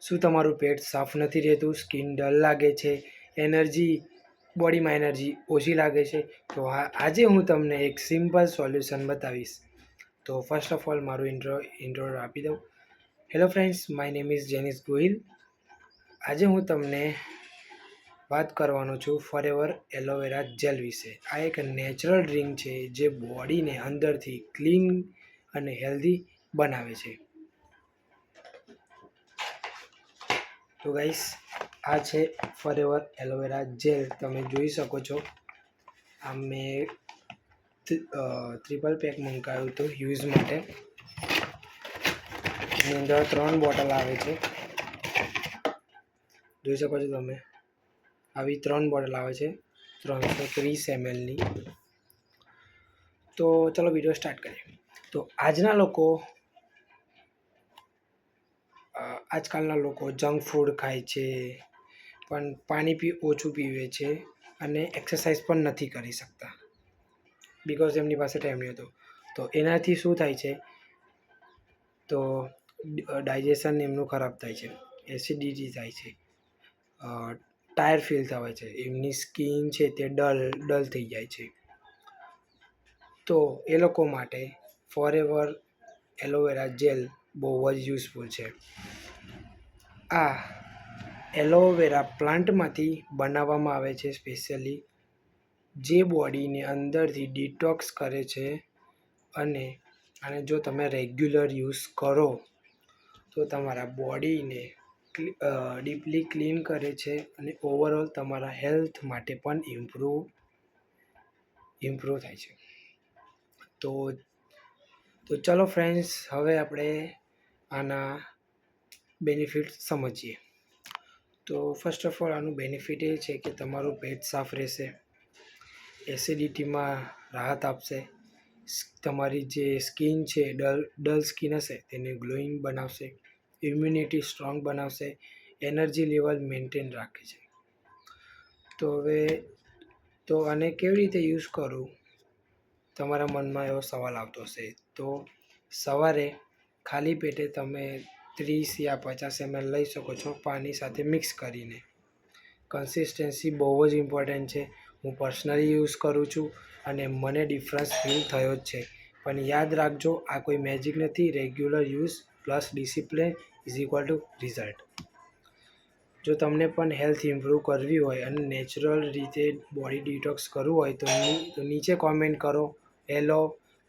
શું તમારું પેટ સાફ નથી રહેતું, સ્કિન ડલ લાગે છે, બોડીમાં એનર્જી ઓછી લાગે છે? તો આજે હું તમને એક સિમ્પલ સોલ્યુશન બતાવીશ. તો ફર્સ્ટ ઓફ ઓલ મારું ઇન્ટ્રો આપી દઉં. Hello friends, my name is Jenis Gohil. આજે હું તમને વાત કરવાનો છું ફોરએવર એલોવેરા જેલ વિશે. આ એક નેચરલ ડ્રિંક છે જે બોડીને અંદરથી ક્લીન અને હેલ્ધી બનાવે છે. તો ગાઈસ, આ છે ફોરએવર એલોવેરા જેલ. તમે જોઈ શકો છો, આ મેં ટ્રિપલ પેક મંગાવ્યું હતું યુઝ માટે. એની અંદર 3 બોટલ આવે છે, જોઈ શકો છો તમે. આવી 3 બોટલ આવે છે 330 mlની. તો ચલો વિડીયો સ્ટાર્ટ કરીએ. તો આજકાલના લોકો જંક ફૂડ ખાય છે, પણ પાણી ઓછું પીવે છે અને એક્સરસાઇઝ પણ નથી કરી શકતા બિકોઝ એમની પાસે ટાઈમ નહીં હોતો. તો એનાથી શું થાય છે, તો ડાયજેશન એમનું ખરાબ થાય છે, એસિડિટી થાય છે, ટાયર ફીલ થવાય છે, એમની સ્કિન છે તે ડલ થઈ જાય છે. તો એ લોકો માટે ફોરએવર એલોવેરા જેલ બહુ જ યુઝફુલ છે. આ એલોવેરા પ્લાન્ટમાંથી બનાવવામાં આવે છે સ્પેશિયલી, જે બોડીને અંદરથી ડિટોક્સ કરે છે. અને જો તમે રેગ્યુલર યુઝ કરો તો તમારા બોડીને ડીપલી ક્લીન કરે છે અને ઓવરઓલ તમારા હેલ્થ માટે પણ ઇમ્પ્રૂવ થાય છે. તો ચલો ફ્રેન્ડ્સ, હવે આપણે આના બેનિફિટ સમજીએ. તો ફર્સ્ટ ઓફ ઓલ આનું બેનિફિટ એ છે કે તમારું પેટ સાફ રહેશે, એસિડિટીમાં રાહત આપશે, તમારી જે સ્કિન છે ડલ સ્કિન હશે તેને ગ્લોઈંગ બનાવશે, ઇમ્યુનિટી સ્ટ્રોંગ બનાવશે, એનર્જી લેવલ મેન્ટેન રાખે છે. તો આને કેવી રીતે યુઝ કરું, તમારા મનમાં એવો સવાલ આવતો હશે. તો સવારે ખાલી પેટે તમે 30 યા 50 ml લઈ શકો છો પાણી સાથે મિક્સ કરીને. કન્સિસ્ટન્સી બહુ જ ઇમ્પોર્ટન્ટ છે. હું પર્સનલી યુઝ કરું છું અને મને ડિફરન્સ ફીલ થયો જ છે. પણ યાદ રાખજો, આ કોઈ મેજિક નથી. Regular use plus discipline is equal to result. જો તમને પણ હેલ્થ ઇમ્પ્રૂવ કરવી હોય અને નેચરલ રીતે બોડી ડિટોક્સ કરવું હોય તો નીચે કોમેન્ટ કરો, હેલો,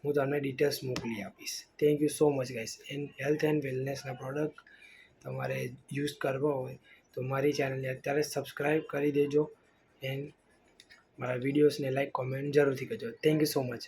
હું તમને ડિટેલ્સ મોકલી આપીશ. Thank you so much guys. Health and વેલનેસના પ્રોડક્ટ તમારે યુઝ કરવા હોય તો મારી ચેનલને અત્યારે સબસ્ક્રાઈબ કરી દેજો એન્ડ મારા વિડીયોઝને લાઈક કોમેન્ટ જરૂરથી કરજો. Thank you so much.